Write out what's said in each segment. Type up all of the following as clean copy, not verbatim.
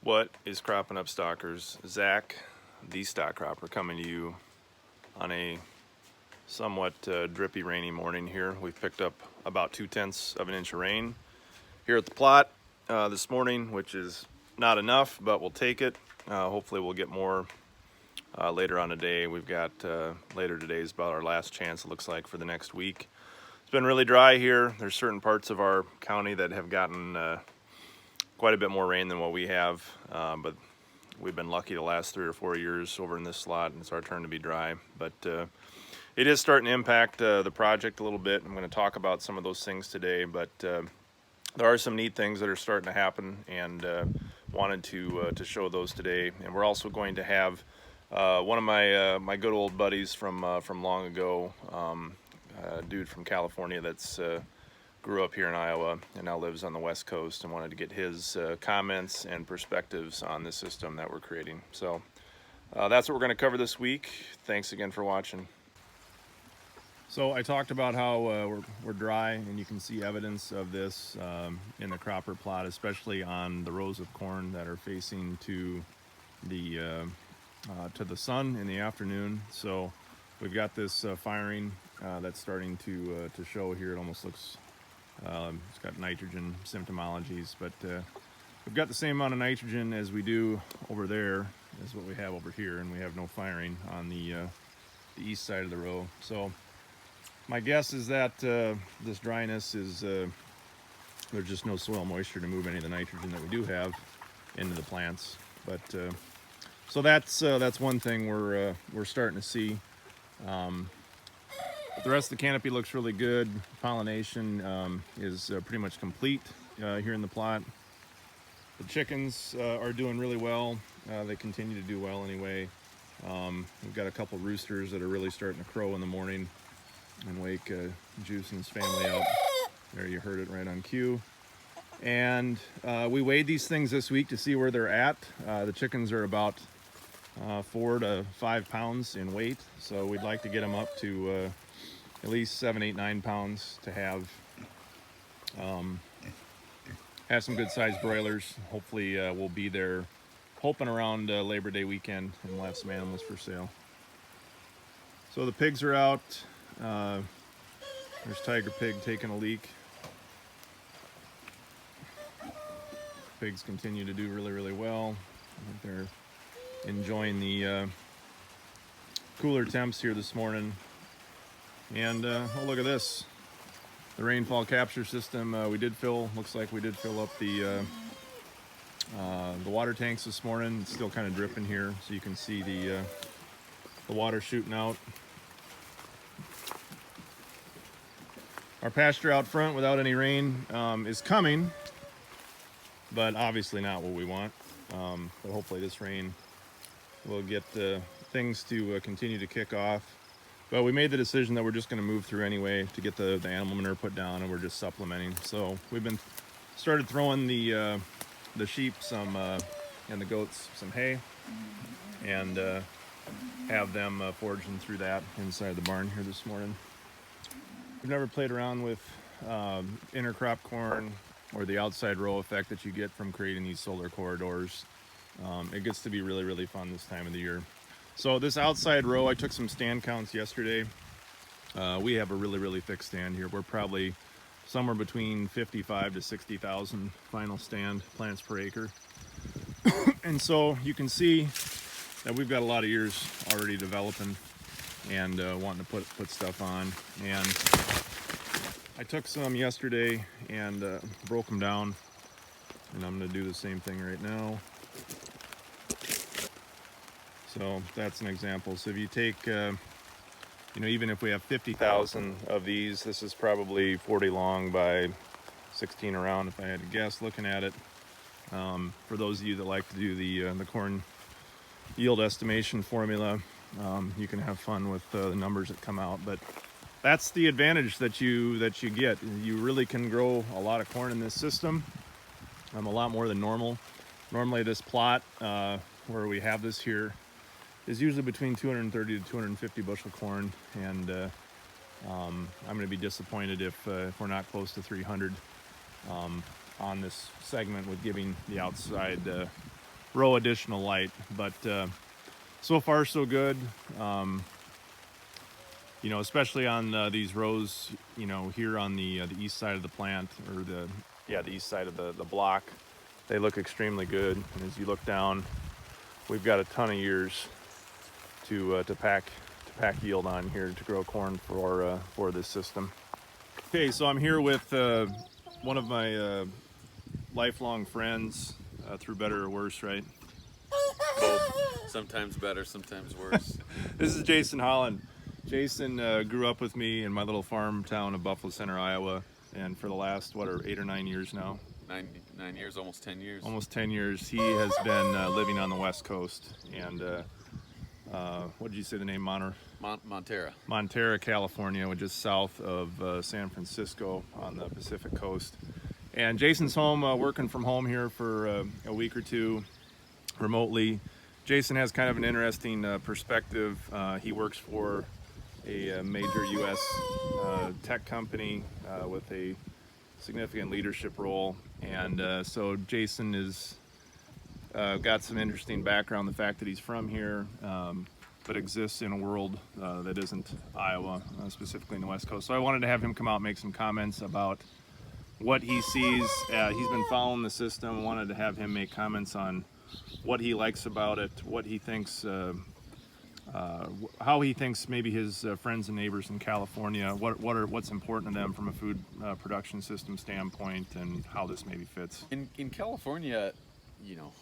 What is cropping up, stalkers? Zach, the stock cropper, coming to you on a somewhat drippy, rainy morning here. We've picked up about 2/10 of an inch of rain here at the plot this morning, which is not enough, but we'll take it. Hopefully we'll get more later on today. We've got later today is about our last chance, it looks like, for the next week. It's been really dry here. There's certain parts of our county that have gotten quite a bit more rain than what we have, but we've been lucky the last 3 or 4 years over in this slot, and it's our turn to be dry. But it is starting to impact the project a little bit. I'm going to talk about some of those things today, but there are some neat things that are starting to happen, and wanted to show those today. And we're also going to have one of my good old buddies from long ago, a dude from California that's grew up here in Iowa and now lives on the West Coast, and wanted to get his comments and perspectives on the system that we're creating. So that's what we're going to cover this week. Thanks again for watching. So I talked about how we're dry, and you can see evidence of this in the cropper plot, especially on the rows of corn that are facing to the sun in the afternoon. So we've got this firing that's starting to show here. It almost looks it's got nitrogen symptomologies, but we've got the same amount of nitrogen as we do over there as what we have over here, and we have no firing on the east side of the row. So my guess is that this dryness is there's just no soil moisture to move any of the nitrogen that we do have into the plants. But so that's one thing we're starting to see. The rest of the canopy looks really good. Pollination is pretty much complete here in the plot. The chickens are doing really well. They continue to do well anyway. We've got a couple roosters that are really starting to crow in the morning and wake Juice and his family up. There, you heard it right on cue. And we weighed these things this week to see where they're at. The chickens are about 4 to 5 pounds in weight, so we'd like to get them up to at least 7, 8, 9 pounds to have some good sized broilers. Hopefully we'll be there hoping around Labor Day weekend, and we'll have some animals for sale. So the pigs are out. There's Tiger Pig taking a leak. Pigs continue to do really well. I think they're enjoying the cooler temps here this morning. And oh, look at this, the rainfall capture system. Looks like we did fill up the water tanks this morning. It's still kind of dripping here, so you can see the water shooting out. Our pasture out front without any rain is coming, but obviously not what we want. But hopefully this rain will get things to continue to kick off. But we made the decision that we're just going to move through anyway to get the animal manure put down, and we're just supplementing. So we've started throwing the sheep some and the goats some hay, and have them foraging through that inside the barn here this morning. We've never played around with intercrop corn or the outside row effect that you get from creating these solar corridors. It gets to be really fun this time of the year. So this outside row, I took some stand counts yesterday. We have a really thick stand here. We're probably somewhere between 55 to 60,000 final stand plants per acre. And so you can see that we've got a lot of ears already developing and wanting to put stuff on. And I took some yesterday and broke them down, and I'm going to do the same thing right now. So that's an example. So if you take, even if we have 50,000 of these, this is probably 40 long by 16 around, if I had to guess, looking at it. For those of you that like to do the corn yield estimation formula, you can have fun with the numbers that come out. But that's the advantage that you get. You really can grow a lot of corn in this system, a lot more than normal. Normally this plot where we have this here is usually between 230 to 250 bushel corn, and I'm going to be disappointed if we're not close to 300 on this segment with giving the outside row additional light. But so far so good. You know, especially on these rows, you know, here on the east side of the plant, or the east side of the block, they look extremely good. And as you look down, we've got a ton of years to pack yield on here to grow corn for this system. Okay, so I'm here with one of my lifelong friends, through better or worse, right? Both. Sometimes better, sometimes worse. This is Jason Holland. Jason grew up with me in my little farm town of Buffalo Center, Iowa, and for the last, 8 or 9 years now? 9 years, almost 10 years. Almost 10 years. He has been living on the West Coast, and what did you say the name? Montera. Montera, California, which is south of San Francisco on the Pacific coast. And Jason's home, working from home here for a week or two remotely. Jason has kind of an interesting perspective. He works for a major U.S. tech company with a significant leadership role, and so Jason is got some interesting background. The fact that he's from here, but exists in a world that isn't Iowa, specifically in the West Coast. So I wanted to have him come out and make some comments about what he sees. He's been following the system. I wanted to have him make comments on what he likes about it, what he thinks, how he thinks maybe his friends and neighbors in California, what's important to them from a food production system standpoint, and how this maybe fits. In California, you know,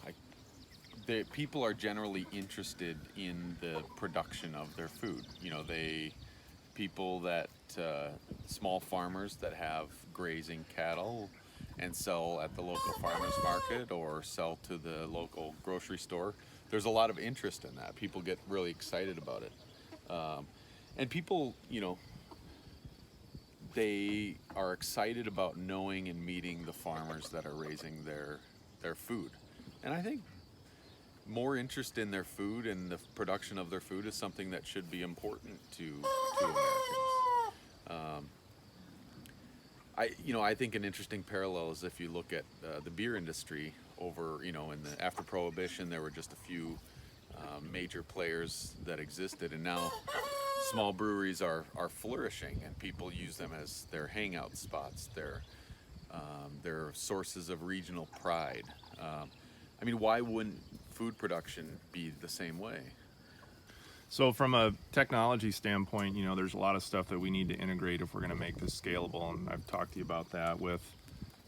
the people are generally interested in the production of their food. You know, people that small farmers that have grazing cattle and sell at the local farmers market or sell to the local grocery store. There's a lot of interest in that. People get really excited about it. And people, you know, they are excited about knowing and meeting the farmers that are raising their food. And I think more interest in their food and the production of their food is something that should be important to Americans. I think an interesting parallel is if you look at the beer industry over, you know, after Prohibition, there were just a few major players that existed, and now small breweries are flourishing, and people use them as their hangout spots, their sources of regional pride. I mean, why wouldn't food production be the same way? So from a technology standpoint, you know, there's a lot of stuff that we need to integrate if we're going to make this scalable, and I've talked to you about that with,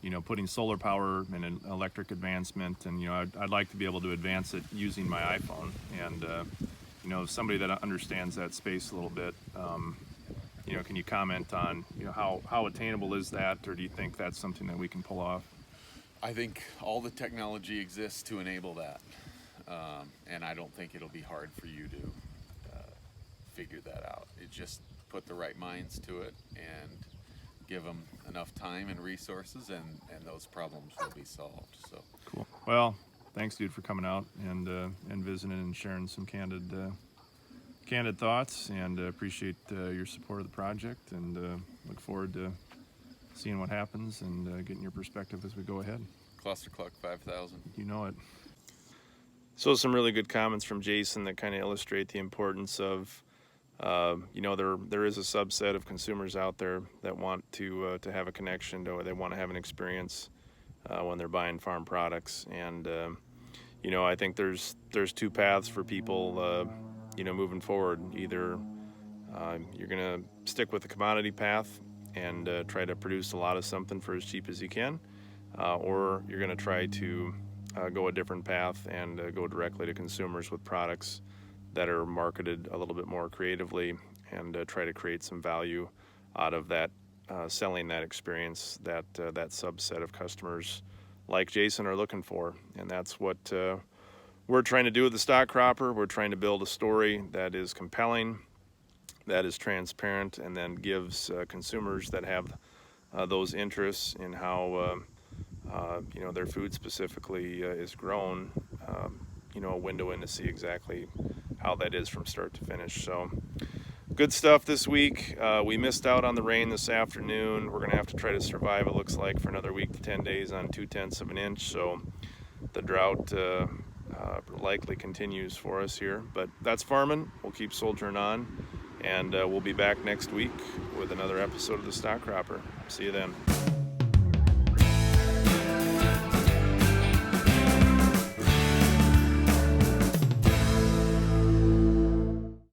you know, putting solar power and an electric advancement, and, you know, I'd like to be able to advance it using my iPhone, and, you know, somebody that understands that space a little bit, you know, can you comment on, you know, how attainable is that, or do you think that's something that we can pull off? I think all the technology exists to enable that, and I don't think it'll be hard for you to figure that out. It just put the right minds to it and give them enough time and resources, and those problems will be solved. So cool. Well, thanks, dude, for coming out and visiting and sharing some candid thoughts, and appreciate your support of the project, and look forward to seeing what happens and getting your perspective as we go ahead. Cluster Cluck 5000. You know it. So some really good comments from Jason that kind of illustrate the importance of, you know, there is a subset of consumers out there that want to have a connection, or they want to have an experience when they're buying farm products, and you know, I think there's two paths for people, you know, moving forward. Either you're gonna stick with the commodity path and try to produce a lot of something for as cheap as you can, or you're gonna try to go a different path and go directly to consumers with products that are marketed a little bit more creatively, and try to create some value out of that, selling that experience that that subset of customers like Jason are looking for. And that's what we're trying to do with the stock cropper. We're trying to build a story that is compelling, that is transparent, and then gives consumers that have those interests in how you know, their food specifically is grown, you know, a window in to see exactly how that is from start to finish. So good stuff this week. We missed out on the rain this afternoon. We're gonna have to try to survive, it looks like, for another week to 10 days on 0.2 of an inch. So the drought likely continues for us here. But that's farming. We'll keep soldiering on, and we'll be back next week with another episode of the Stock Cropper. See you then.